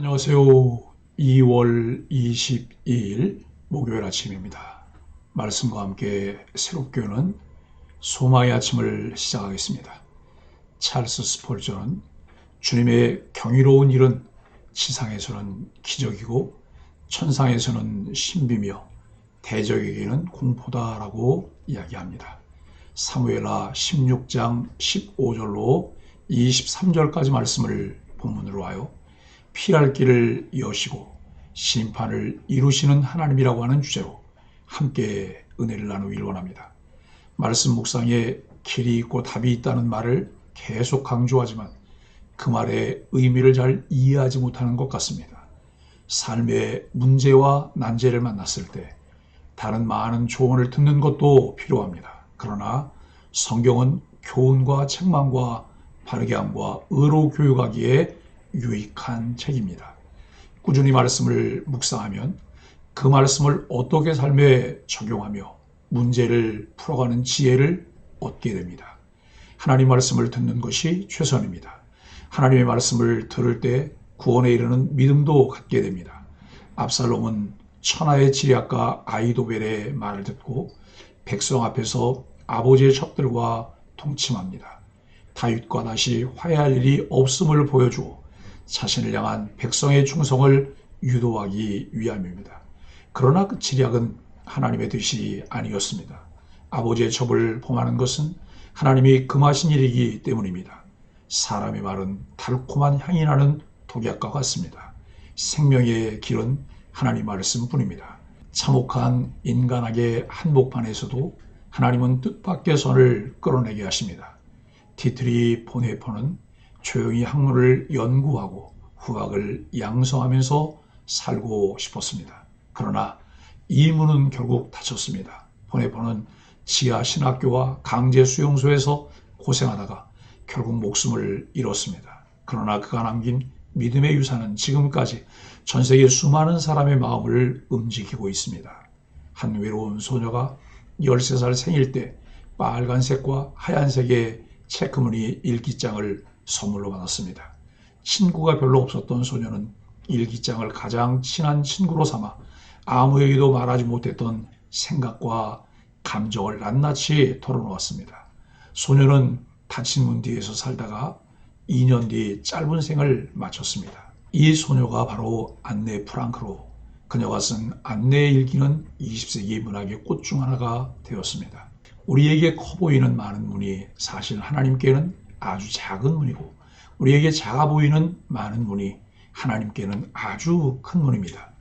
안녕하세요. 2월 22일 목요일 아침입니다. 말씀과 함께 새롭게 오는 소마의 아침을 시작하겠습니다. 찰스 스폴전은 주님의 경이로운 일은 지상에서는 기적이고 천상에서는 신비며 대적에게는 공포다라고 이야기합니다. 사무엘하 16장 15절로 23절까지 말씀을 본문으로 하여 피할 길을 여시고 심판을 이루시는 하나님이라고 하는 주제로 함께 은혜를 나누길 원합니다. 말씀 묵상에 길이 있고 답이 있다는 말을 계속 강조하지만 그 말의 의미를 잘 이해하지 못하는 것 같습니다. 삶의 문제와 난제를 만났을 때 다른 많은 조언을 듣는 것도 필요합니다. 그러나 성경은 교훈과 책망과 바르게 함과 의로 교육하기에 유익한 책입니다. 꾸준히 말씀을 묵상하면 그 말씀을 어떻게 삶에 적용하며 문제를 풀어가는 지혜를 얻게 됩니다. 하나님 말씀을 듣는 것이 최선입니다. 하나님의 말씀을 들을 때 구원에 이르는 믿음도 갖게 됩니다. 압살롬은 천하의 지략가 아히도벨의 말을 듣고 백성 앞에서 아버지의 첩들과 동침합니다. 다윗과 다시 화해할 일이 없음을 보여주어 자신을 향한 백성의 충성을 유도하기 위함입니다. 그러나 그 지략은 하나님의 뜻이 아니었습니다. 아버지의 첩을 범하는 것은 하나님이 금하신 일이기 때문입니다. 사람의 말은 달콤한 향이 나는 독약과 같습니다. 생명의 길은 하나님 말씀뿐입니다. 참혹한 인간에게 한복판에서도 하나님은 뜻밖의 선을 끌어내게 하십니다. 디트리 본헤퍼는 조용히 학문을 연구하고 후학을 양성하면서 살고 싶었습니다. 그러나 이 문은 결국 닫혔습니다. 본헤퍼는 지하 신학교와 강제 수용소에서 고생하다가 결국 목숨을 잃었습니다. 그러나 그가 남긴 믿음의 유산은 지금까지 전 세계 수많은 사람의 마음을 움직이고 있습니다. 한 외로운 소녀가 13살 생일 때 빨간색과 하얀색의 체크무늬 일기장을 선물로 받았습니다. 친구가 별로 없었던 소녀는 일기장을 가장 친한 친구로 삼아 아무에게도 말하지 못했던 생각과 감정을 낱낱이 털어놓았습니다. 소녀는 닫힌 문 뒤에서 살다가 2년 뒤 짧은 생을 마쳤습니다. 이 소녀가 바로 안네 프랑크로, 그녀가 쓴 안네 일기는 20세기 문학의 꽃 중 하나가 되었습니다. 우리에게 커 보이는 많은 문이 사실 하나님께는 아주 작은 문이고, 우리에게 작아 보이는 많은 문이 하나님께는 아주 큰 문입니다.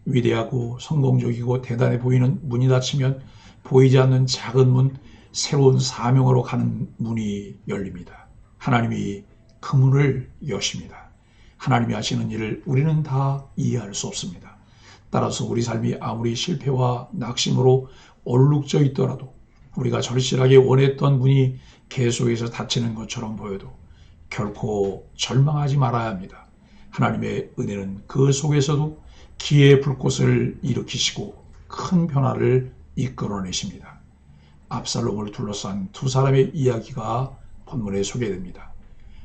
위대하고 성공적이고 대단해 보이는 문이 닫히면 보이지 않는 작은 문, 새로운 사명으로 가는 문이 열립니다. 하나님이 그 문을 여십니다. 하나님이 하시는 일을 우리는 다 이해할 수 없습니다. 따라서 우리 삶이 아무리 실패와 낙심으로 얼룩져 있더라도 우리가 절실하게 원했던 문이 계속해서 닫히는 것처럼 보여도 결코 절망하지 말아야 합니다. 하나님의 은혜는 그 속에서도 기회의 불꽃을 일으키시고 큰 변화를 이끌어내십니다. 압살롬을 둘러싼 두 사람의 이야기가 본문에 소개됩니다.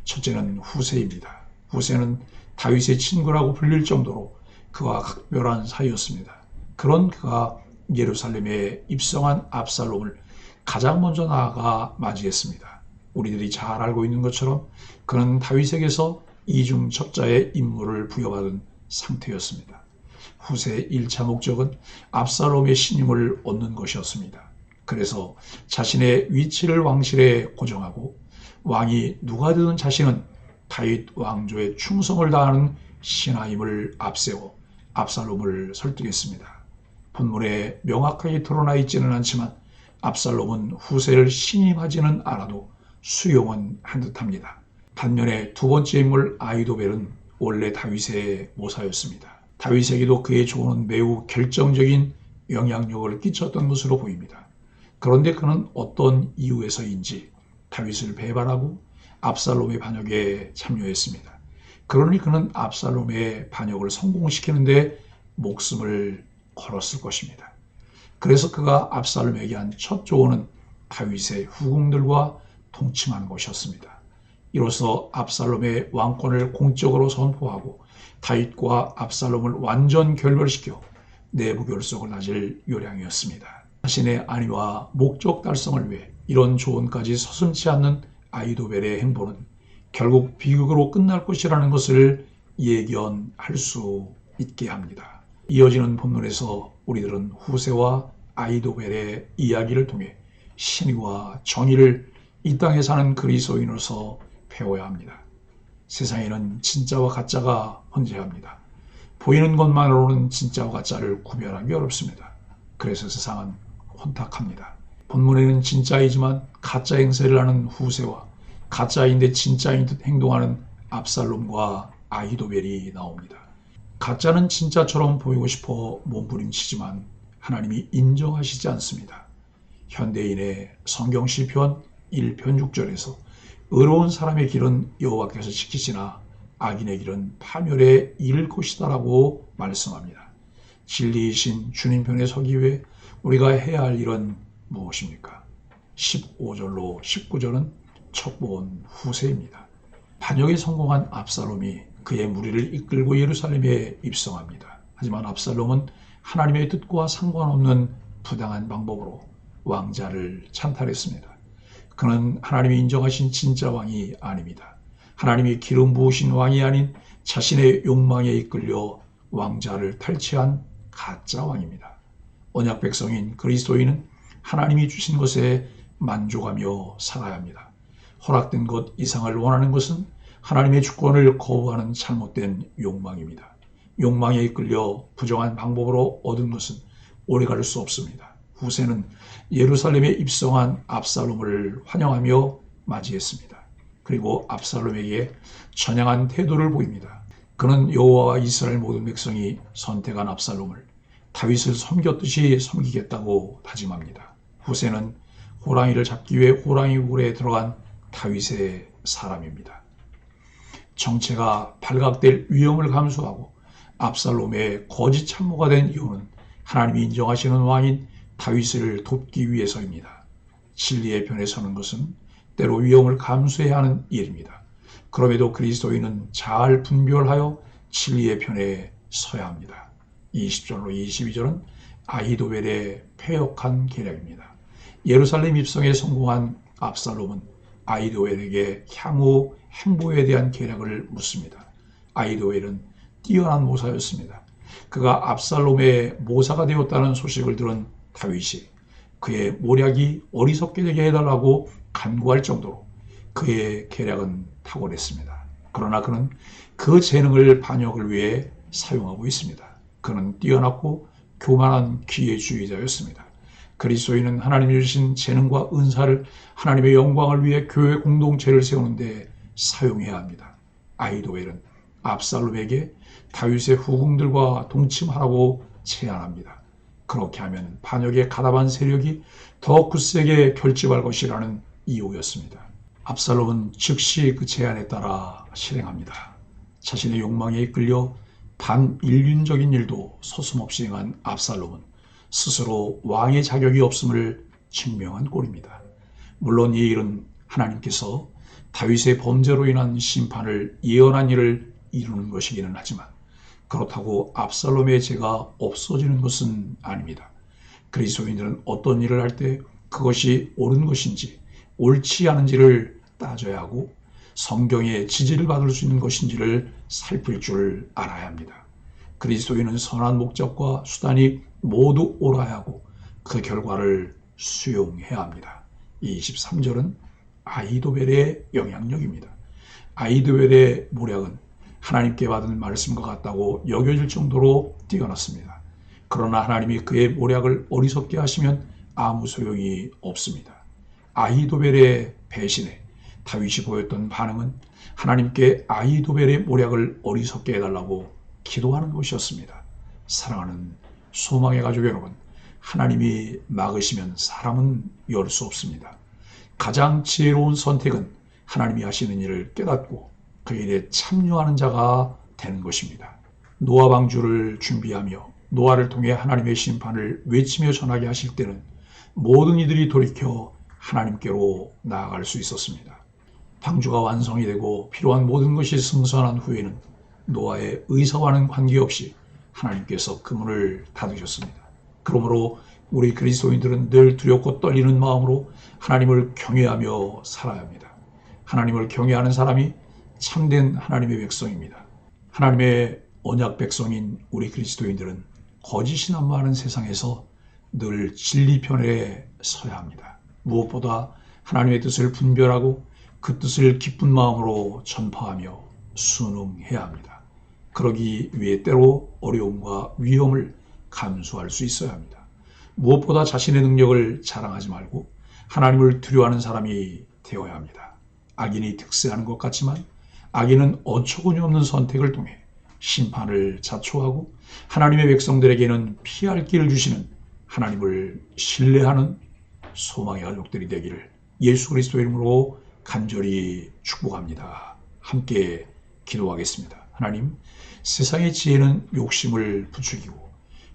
첫째는 후세입니다. 후세는 다윗의 친구라고 불릴 정도로 그와 각별한 사이였습니다. 그런 그가 예루살렘에 입성한 압살롬을 가장 먼저 나아가 맞이했습니다. 우리들이 잘 알고 있는 것처럼 그는 다윗에게서 이중 첩자의 임무를 부여받은 상태였습니다. 후세의 1차 목적은 압살롬의 신임을 얻는 것이었습니다. 그래서 자신의 위치를 왕실에 고정하고 왕이 누가 되든 자신은 다윗 왕조에 충성을 다하는 신하임을 앞세워 압살롬을 설득했습니다. 본문에 명확하게 드러나 있지는 않지만 압살롬은 후세를 신임하지는 않아도 수용은 한 듯합니다. 반면에 두 번째 인물 아히도벨은 원래 다윗의 모사였습니다. 다윗에게도 그의 조언은 매우 결정적인 영향력을 끼쳤던 것으로 보입니다. 그런데 그는 어떤 이유에서인지 다윗을 배반하고 압살롬의 반역에 참여했습니다. 그러니 그는 압살롬의 반역을 성공시키는데 목숨을 걸었을 것입니다. 그래서 그가 압살롬에게 한 첫 조언은 다윗의 후궁들과 동침하는 것이었습니다. 이로써 압살롬의 왕권을 공적으로 선포하고 다윗과 압살롬을 완전 결별시켜 내부 결속을 다질 요량이었습니다. 자신의 안위와 목적 달성을 위해 이런 조언까지 서슴지 않는 아히도벨의 행보는 결국 비극으로 끝날 것이라는 것을 예견할 수 있게 합니다. 이어지는 본문에서 우리들은 후세와 아히도벨의 이야기를 통해 신의와 정의를 이 땅에 사는 그리스도인으로서 배워야 합니다. 세상에는 진짜와 가짜가 혼재합니다. 보이는 것만으로는 진짜와 가짜를 구별하기 어렵습니다. 그래서 세상은 혼탁합니다. 본문에는 진짜이지만 가짜 행세를 하는 후세와 가짜인데 진짜인 듯 행동하는 압살롬과 아히도벨이 나옵니다. 가짜는 진짜처럼 보이고 싶어 몸부림치지만 하나님이 인정하시지 않습니다. 현대인의 성경 시편 1편 6절에서 의로운 사람의 길은 여호와께서 지키시나 악인의 길은 파멸에 이를 것이다라고 말씀합니다. 진리이신 주님 편에 서기 위해 우리가 해야 할 일은 무엇입니까? 15절로 19절은 척보온 후세입니다. 반역에 성공한 압살롬이 그의 무리를 이끌고 예루살렘에 입성합니다. 하지만 압살롬은 하나님의 뜻과 상관없는 부당한 방법으로 왕자를 찬탈했습니다. 그는 하나님이 인정하신 진짜 왕이 아닙니다. 하나님이 기름 부으신 왕이 아닌 자신의 욕망에 이끌려 왕자를 탈취한 가짜 왕입니다. 언약 백성인 그리스도인은 하나님이 주신 것에 만족하며 살아야 합니다. 허락된 것 이상을 원하는 것은 하나님의 주권을 거부하는 잘못된 욕망입니다. 욕망에 이끌려 부정한 방법으로 얻은 것은 오래갈 수 없습니다. 후세는 예루살렘에 입성한 압살롬을 환영하며 맞이했습니다. 그리고 압살롬에게 전향한 태도를 보입니다. 그는 여호와와 이스라엘 모든 백성이 선택한 압살롬을 다윗을 섬겼듯이 섬기겠다고 다짐합니다. 후세는 호랑이를 잡기 위해 호랑이 굴에 들어간 다윗의 사람입니다. 정체가 발각될 위험을 감수하고 압살롬의 거짓 참모가 된 이유는 하나님이 인정하시는 왕인 다윗을 돕기 위해서입니다. 진리의 편에 서는 것은 때로 위험을 감수해야 하는 일입니다. 그럼에도 그리스도인은 잘 분별하여 진리의 편에 서야 합니다. 20절로 22절은 아히도벨의 패역한 계략입니다. 예루살렘 입성에 성공한 압살롬은 아히도벨에게 향후 행보에 대한 계략을 묻습니다. 아히도벨은 뛰어난 모사였습니다. 그가 압살롬의 모사가 되었다는 소식을 들은 다윗이 그의 모략이 어리석게 되게 해달라고 간구할 정도로 그의 계략은 탁월했습니다. 그러나 그는 그 재능을 반역을 위해 사용하고 있습니다. 그는 뛰어났고 교만한 기회주의자였습니다. 그리스도인은 하나님이 주신 재능과 은사를 하나님의 영광을 위해 교회 공동체를 세우는 데 사용해야 합니다. 아히도벨은 압살롬에게 다윗의 후궁들과 동침하라고 제안합니다. 그렇게 하면 반역에 가담한 세력이 더 굳세게 결집할 것이라는 이유였습니다. 압살롬은 즉시 그 제안에 따라 실행합니다. 자신의 욕망에 이끌려 반인륜적인 일도 서슴없이 행한 압살롬은 스스로 왕의 자격이 없음을 증명한 꼴입니다. 물론 이 일은 하나님께서 다윗의 범죄로 인한 심판을 예언한 일을 이루는 것이기는 하지만 그렇다고 압살롬의 죄가 없어지는 것은 아닙니다. 그리스도인들은 어떤 일을 할 때 그것이 옳은 것인지 옳지 않은지를 따져야 하고 성경의 지지를 받을 수 있는 것인지를 살필 줄 알아야 합니다. 그리스도인은 선한 목적과 수단이 모두 옳아야 하고 그 결과를 수용해야 합니다. 23절은 아히도벨의 영향력입니다. 아히도벨의 모략은 하나님께 받은 말씀과 같다고 여겨질 정도로 뛰어났습니다. 그러나 하나님이 그의 모략을 어리석게 하시면 아무 소용이 없습니다. 아히도벨의 배신에 다윗이 보였던 반응은 하나님께 아히도벨의 모략을 어리석게 해달라고 기도하는 것이었습니다. 사랑하는 소망의 가족 여러분, 하나님이 막으시면 사람은 열 수 없습니다. 가장 지혜로운 선택은 하나님이 하시는 일을 깨닫고 그 일에 참여하는 자가 되는 것입니다. 노아 방주를 준비하며 노아를 통해 하나님의 심판을 외치며 전하게 하실 때는 모든 이들이 돌이켜 하나님께로 나아갈 수 있었습니다. 방주가 완성이 되고 필요한 모든 것이 승선한 후에는 노아의 의사와는 관계없이 하나님께서 그 문을 닫으셨습니다. 그러므로 우리 그리스도인들은 늘 두렵고 떨리는 마음으로 하나님을 경외하며 살아야 합니다. 하나님을 경외하는 사람이 참된 하나님의 백성입니다. 하나님의 언약 백성인 우리 그리스도인들은 거짓이 난무하는 세상에서 늘 진리 편에 서야 합니다. 무엇보다 하나님의 뜻을 분별하고 그 뜻을 기쁜 마음으로 전파하며 순응해야 합니다. 그러기 위해 때로 어려움과 위험을 감수할 수 있어야 합니다. 무엇보다 자신의 능력을 자랑하지 말고 하나님을 두려워하는 사람이 되어야 합니다. 악인이 득세하는 것 같지만 악인은 어처구니 없는 선택을 통해 심판을 자초하고 하나님의 백성들에게는 피할 길을 주시는 하나님을 신뢰하는 소망의 가족들이 되기를 예수 그리스도 이름으로 간절히 축복합니다. 함께 기도하겠습니다. 하나님, 세상의 지혜는 욕심을 부추기고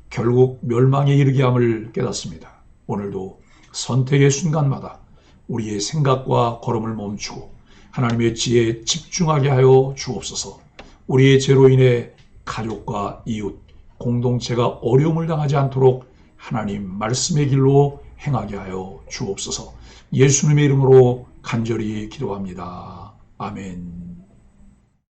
결국 멸망에 이르게 함을 깨닫습니다. 오늘도 선택의 순간마다 우리의 생각과 걸음을 멈추고 하나님의 지혜에 집중하게 하여 주옵소서. 우리의 죄로 인해 가족과 이웃, 공동체가 어려움을 당하지 않도록 하나님 말씀의 길로 행하게 하여 주옵소서. 예수님의 이름으로 간절히 기도합니다. 아멘.